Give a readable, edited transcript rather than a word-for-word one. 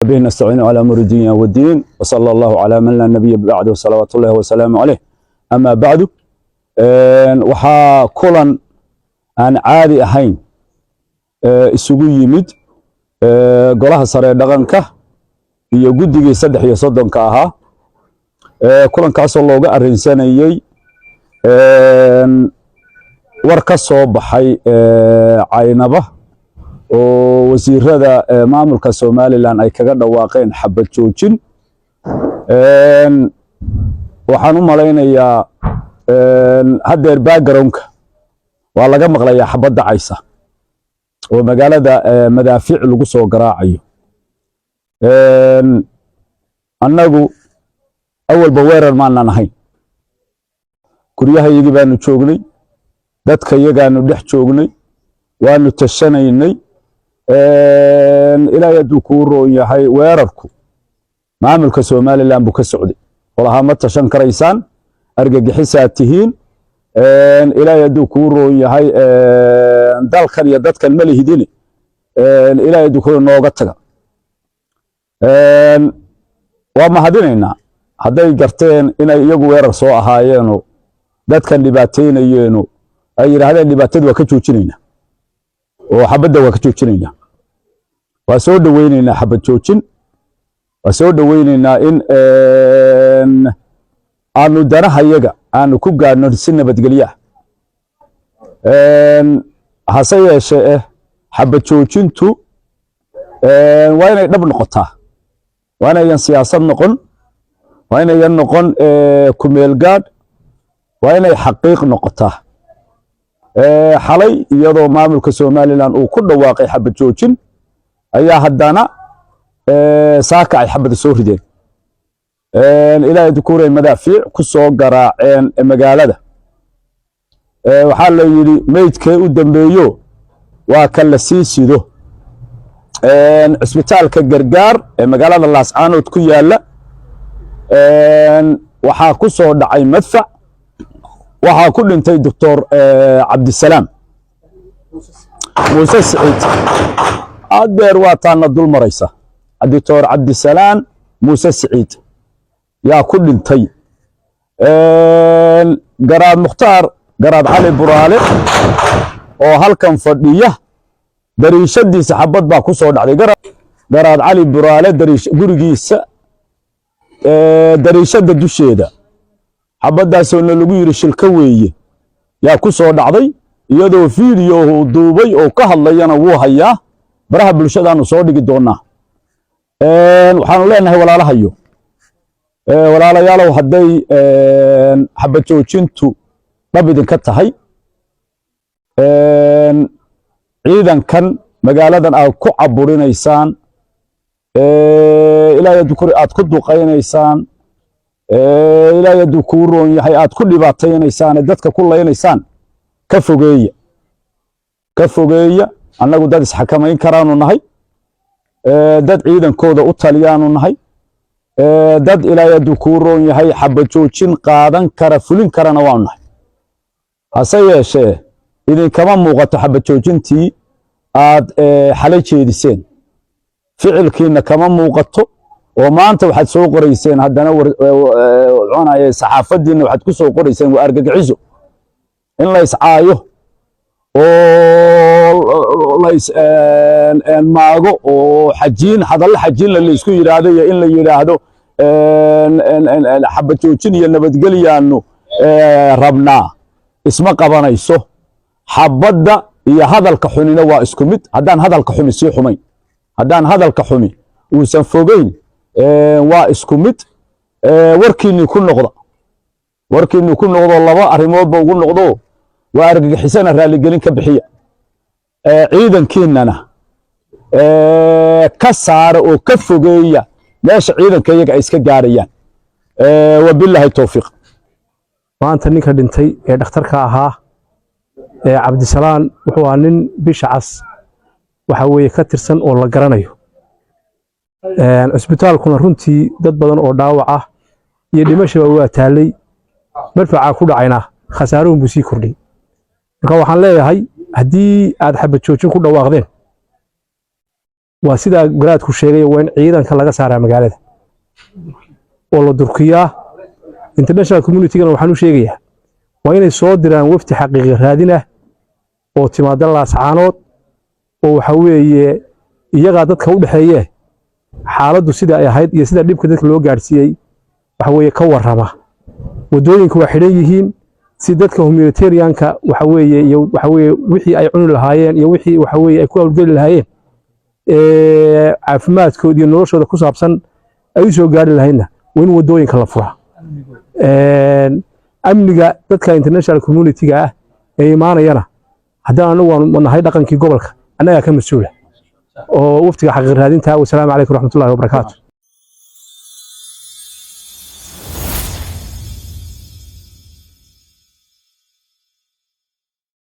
به نستعين على أمر الدنيا والدين وصلى الله على من لا نبي بعده وصلوات الله وسلامه عليه. أما بعد waxaa kulan aan caadi ahayn isugu yimid golaha sare dhaqanka iyo guddigii 330 ahaa kulankaas oo looga arrinsanayay war ka soo baxay caynaba oo wasiirada maamulka Soomaaliland ay kaga dhawaaqeen xabad joojin waxaan u maleynayaa haddeer background-ka waa laga maqlayaa xabad dhacaysa oo magaalada madaafiic lagu soo garaacayo annagu awalba weerar maanan ahayn guryahayagii baanu joognay dadka iyagaanu dhex joognay waanu tashanaynay ilaa hadduu kuu roon yahay weerarku maamulka Soomaaliland buu ka socday walaha ma tashan karaysaan argagixisaad tihiin ilaa hadduu kuu roon yahay dalkan iyo dadkan ma lihidin ilaa hadduu kuu nooga taga waa mahadinaynaa hadday garteen inay iyagu weerar soo ahaayeeno dadkan dhibaateynayeeno ay yiraahdeen dhibaatadu waa ka joojinaynaa oo xabadda waa ka joojinaynaa waa soo dhaweynaynaa xabad joojin waa soo dhaweynaynaa in aanu danahayaga aanu ku gaadhno si nabadgelyo hase yeeshee xabad joojintu waa inay dhab noqotaa waa inayan siyaasad noqon waa inayan noqon ku meel gaadh waa inay xaqiiq noqotaa xalay iyadoo maamulka Soomaaliland uu ku dhawaaqay xabad joojin ayaa haddana saaka ay xabad soo rideen ilaa dukuuray madaafiic ku soo garaaceen magaalada waxaa la yiri meydkee u dambeeyo waa kan la sii sido isbitaalka gargaar ee magaalada Laascaanood ku yaala waxaa ku soo dhacay madfac waxaa ku dhintay Dr. Cabdisalaam Muuse Saciid adeer waa taana dul maraysa Dr. Cabdisalaam Muuse Saciid yaa ku dhintay garaad Mukhtaar garaad Cali Buraale oo halkan fadhiya dariishadiisa xabad baa ku soo dhacday garaad Cali Buraale gurigiisa dariishada dusheeda xabadaasoo lagu yiri shilka weeye yaa ku soo dhacday iyadoo video duubay oo ka hadlayana wuu hayaa baraha bulshadaanu soo dhigi doonaa waxaanu leenahay walaalahayo walaalayaalow hadday xabad joojintu dhab idinka tahay ciidankan magaaladan aad ku caburinaysaan ilaahay aad ku duqaynaysaan ilaahay hadduu kuu roon yahay aad ku dhibaataynaysaan dadka ku laynaysaan ka fogeeya annagu dad isxakamayn karaanu nahay dad ciidankooda u taliyaanu nahay dad ilaahay hadduu kuu roon yahay xabad joojin qaadan kara fulin karana waanu nahay hase yeeshee idinkama muuqato xabad joojintii aad xalay jeediseen ficilkiina kama muuqato oo maanta waxaad soo qorayseen haddana saxaafadiina waxaad ku soo qorayseen waa argagixiso in la iscaayo oo la maago oo xajiin hadal xajiin la isku yiraahdo iyo in la yiraahdo xabad joojin iyo nabadgelyaanu rabnaa isma qabanayso xabadda iyo hadalka xunina waa isku mid haddaan hadalka xumi sii xumayn haddaan hadalka xumi uusan fogeyn waa isku mid warkiinii ku noqdo laba arrimoodba ugu noqdo waa argagixisana raaligelin ka bixiya ciidankiinana ka saara oo ka fogeeya meesha ciidanka iyaga ay iska gaarayaan wabillahi tawfiiq maanta ninka dhintay ee dhakhtarka ahaa Cabdisalaam wuxuu ahaa nin bisha cas waxa weeye ka tirsan oo la garanayo isbitaalkuna runtii dad badan oo dhaawac ah iyo dhimasho waa taalay marfaca ku dhacayna khasaaruhu buu sii kordhay marka waxaan leeyahay haddii aad xabad joojin ku dhawaaqdeen waa sidaa garaadku sheegay waa in ciidanka laga saaraa magaalada oo la durkiyaa international community-gana waxaan u sheegayaa waa inay soo diraan wafdi xaqiiqi raadin ah oo timaada laascaanood oo waxa weeye iyagaa dadka u dhaxeeyee xaaladdu sida ay ahayd iyo sida dhibka dadka loo gaarsiiyey waxa weeye ka warrama wadooyinka waa xidhan yihiin si dadka humanitarianka waxa weeye iyo waxa weeye wixii ay cuni lahaayeen iyo wixii waxa weeye ay ku hawlgeli lahaayeen caafimaadkooda iyo noloshooda ku saabsan ay u soo gaari lahaydna waa in wadooyinka la furaa amniga dadka international community-ga ah ee imaanayana haddana anagu waan nahay dhaqankii gobolka annagaa ka mas-uula oo waftiga xaqiiq raadinta. Wasalaamu calaykum waraxmatullaahi wabarakaatu.